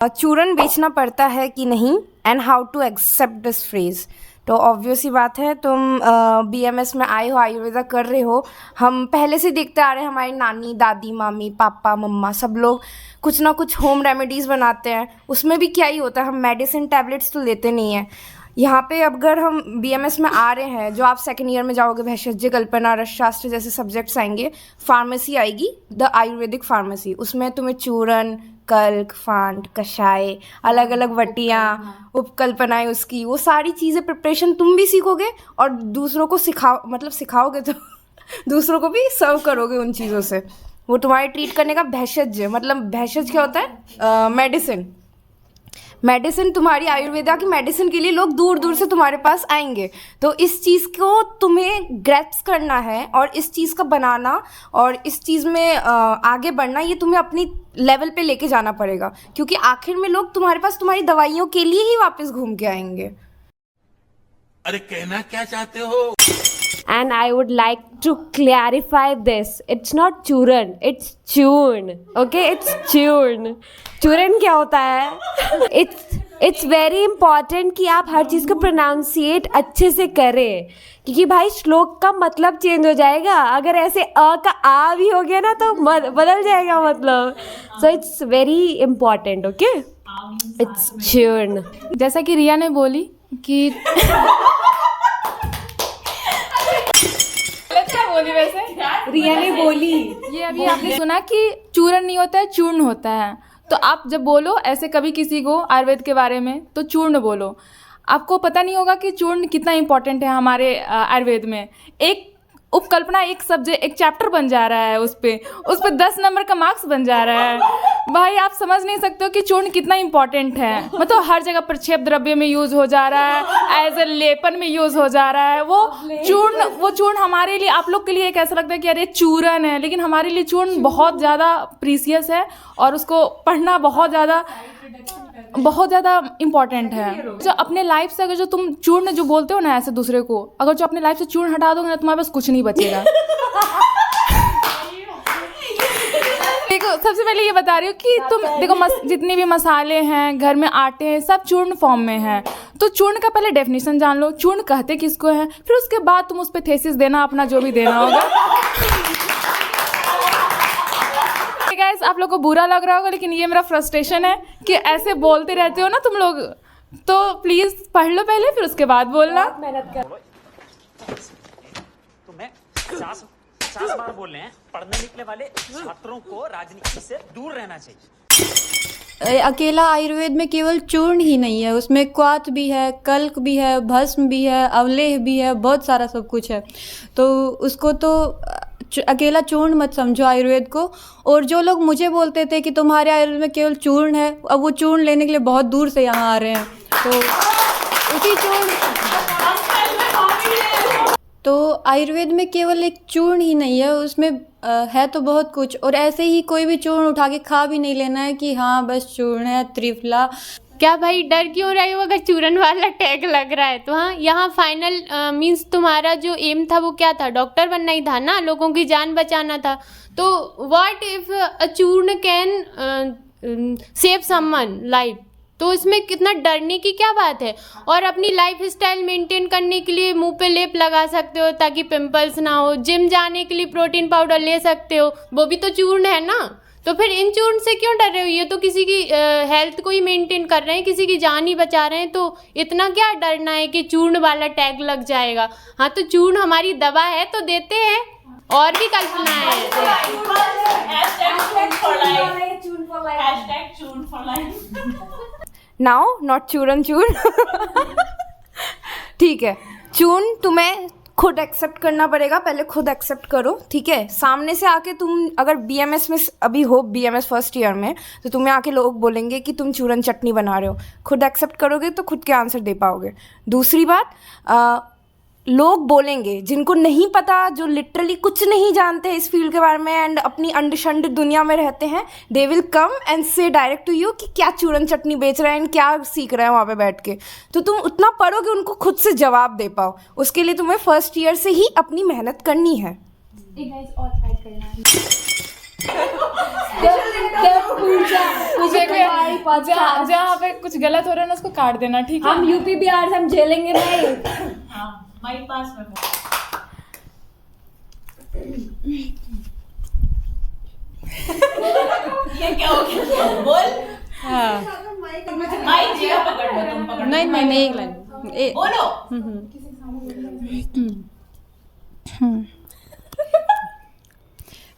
चूरन बेचना पड़ता है कि नहीं and how to accept this phrase. तो ऑब्वियस ही बात है, तुम बीएमएस में आए हो, आयुर्वेदा कर रहे हो। हम पहले से देखते आ रहे हैं, हमारी नानी, दादी, मामी, पापा, मम्मा सब लोग कुछ ना कुछ होम रेमेडीज़ बनाते हैं। उसमें भी क्या ही होता है, हम मेडिसिन टैबलेट्स तो लेते नहीं हैं। यहाँ पे अगर हम बीएमएस में आ रहे हैं, जो आप सेकेंड ईयर में जाओगे, भेषज, कल्पना, रसशास्त्र जैसे सब्जेक्ट्स आएंगे, फार्मेसी आएगी, द आयुर्वेदिक फार्मेसी। उसमें तुम्हें चूरन, कल्क, फांट, कषाय, अलग अलग वटियाँ, उपकल्पनाएं, उसकी वो सारी चीज़ें प्रिपरेशन तुम भी सीखोगे और दूसरों को सिखाओगे तो दूसरों को भी सर्व करोगे उन चीज़ों से। वो तुम्हारे ट्रीट करने का भेषज, मतलब भेषज क्या होता है? मेडिसिन। मेडिसिन, तुम्हारी आयुर्वेदा की मेडिसिन के लिए लोग दूर दूर से तुम्हारे पास आएंगे। तो इस चीज़ को तुम्हें ग्रैप्स करना है और इस चीज़ का बनाना और इस चीज़ में आगे बढ़ना, ये तुम्हें अपनी लेवल पे लेके जाना पड़ेगा, क्योंकि आखिर में लोग तुम्हारे पास तुम्हारी दवाइयों के लिए ही वापस घूम के आएंगे। अरे कहना क्या चाहते हो? And I would like to clarify this. It's not चूरन, it's चूर्ण. Okay, it's चूर्ण. चूरन क्या होता है? It's very important कि आप हर चीज़ को प्रोनाउंसिएट अच्छे से करें, क्योंकि भाई श्लोक का मतलब चेंज हो जाएगा। अगर ऐसे अ का आ भी हो गया ना तो बदल जाएगा मतलब। So it's very important. Okay? It's चूर्ण. जैसा कि रिया ने बोली कि क्या बोली वैसे? रिया ने बोली ये अभी आपने सुना कि चूरन नहीं होता है, चूर्ण होता है। तो आप जब बोलो ऐसे कभी किसी को आयुर्वेद के बारे में, तो चूर्ण बोलो। आपको पता नहीं होगा कि चूर्ण कितना इम्पोर्टेंट है हमारे आयुर्वेद में। एक उपकल्पना, एक सब्जेक्ट, एक चैप्टर बन जा रहा है, उस पर 10 नंबर का मार्क्स बन जा रहा है। भाई आप समझ नहीं सकते हो कि चूर्ण कितना इम्पोर्टेंट है। मतलब हर जगह प्रक्षेप द्रव्य में यूज़ हो जा रहा है, एज ए लेपन में यूज़ हो जा रहा है। वो चूर्ण हमारे लिए, आप लोग के लिए एक ऐसा लगता है कि अरे चूरन है, लेकिन हमारे लिए चूर्ण बहुत ज़्यादा प्रीसियस है और उसको पढ़ना बहुत ज़्यादा इम्पॉर्टेंट है। जो अपने लाइफ से, अगर जो तुम चूर्ण जो बोलते हो ना ऐसे दूसरे को, अगर जो अपने लाइफ से चूर्ण हटा दोगे ना, तुम्हारे पास कुछ नहीं बचेगा। देखो, सबसे पहले ये बता रही हूँ कि तुम देखो, जितने भी मसाले हैं, घर में आटे हैं, सब चूर्ण फॉर्म में हैं। तो चूर्ण का पहले डेफिनेशन जान लो, चूर्ण कहते किसको है, फिर उसके बाद तुम उस पर थेसिस देना, अपना जो भी देना होगा। गाइस, आप लोग को बुरा लग रहा होगा, लेकिन ये मेरा फ्रस्ट्रेशन है कि ऐसे बोलते रहते हो ना तुम लोग। तो प्लीज पढ़ लो पहले, फिर उसके बाद बोलना। मेहनत कर। तो मैं 50 बार बोल रहे हैं, पढ़ने निकले वाले छात्रों को राजनीति से दूर रहना चाहिए। अकेला आयुर्वेद में केवल चूर्ण ही नहीं है, उसमें क्वाथ भी है, कल्क भी है, भस्म भी है, अवलेह भी है, बहुत सारा सब कुछ है। तो उसको तो अकेला चूर्ण मत समझो आयुर्वेद को। और जो लोग मुझे बोलते थे कि तुम्हारे आयुर्वेद में केवल चूर्ण है, अब वो चूर्ण लेने के लिए बहुत दूर से यहाँ आ रहे हैं। तो उसी तो आयुर्वेद में केवल एक चूर्ण ही नहीं है, उसमें है तो बहुत कुछ। और ऐसे ही कोई भी चूर्ण उठा के खा भी नहीं लेना है कि हाँ बस चूर्ण है, त्रिफला। क्या भाई डर क्यों रही हो? अगर चूरन वाला टैग लग रहा है तो हाँ, यहाँ फाइनल मीन्स तुम्हारा जो एम था वो क्या था? डॉक्टर बनना ही था ना, लोगों की जान बचाना था। तो व्हाट इफ अ चूर्ण कैन सेव समवन लाइफ? तो इसमें कितना डरने की क्या बात है? और अपनी लाइफ स्टाइल मेंटेन करने के लिए मुंह पे लेप लगा सकते हो ताकि पिंपल्स ना हो। जिम जाने के लिए प्रोटीन पाउडर ले सकते हो, वो भी तो चूर्ण है ना। तो फिर इन चूर्ण से क्यों डर रहे हो? ये तो किसी की हेल्थ को ही मेंटेन कर रहे हैं, किसी की जान ही बचा रहे हैं। तो इतना क्या डरना है कि चूर्ण वाला टैग लग जाएगा? हाँ, तो चूर्ण हमारी दवा है तो देते हैं, और भी कल्पना है। नाउ नॉट चूरन, चूर्ण। ठीक है, चूर्ण तुम्हें खुद एक्सेप्ट करना पड़ेगा, पहले खुद एक्सेप्ट करो, ठीक है। सामने से आके तुम अगर बीएमएस में अभी हो, बीएमएस फर्स्ट ईयर में, तो तुम्हें आके लोग बोलेंगे कि तुम चूरन चटनी बना रहे हो। खुद एक्सेप्ट करोगे तो खुद के आंसर दे पाओगे। दूसरी बात, लोग बोलेंगे जिनको नहीं पता, जो लिटरली कुछ नहीं जानते इस फील्ड के बारे में एंड अपनी अंडशंड दुनिया में रहते हैं, दे विल कम एंड से डायरेक्ट टू यू कि क्या चूरन चटनी बेच रहे हैं एंड क्या सीख रहे हैं वहाँ पे बैठ के। तो तुम उतना पढ़ो कि उनको खुद से जवाब दे पाओ। उसके लिए तुम्हें फर्स्ट ईयर से ही अपनी मेहनत करनी है। एक और ऐड करना है। जहाँ पे कुछ गलत हो रहा है ना उसको काट देना, ठीक है? हम यूपी बिहार से हम झेलेंगे नहीं। नहीं नहीं नहीं, एक लाइन बोलो।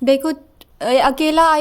देखो, अकेला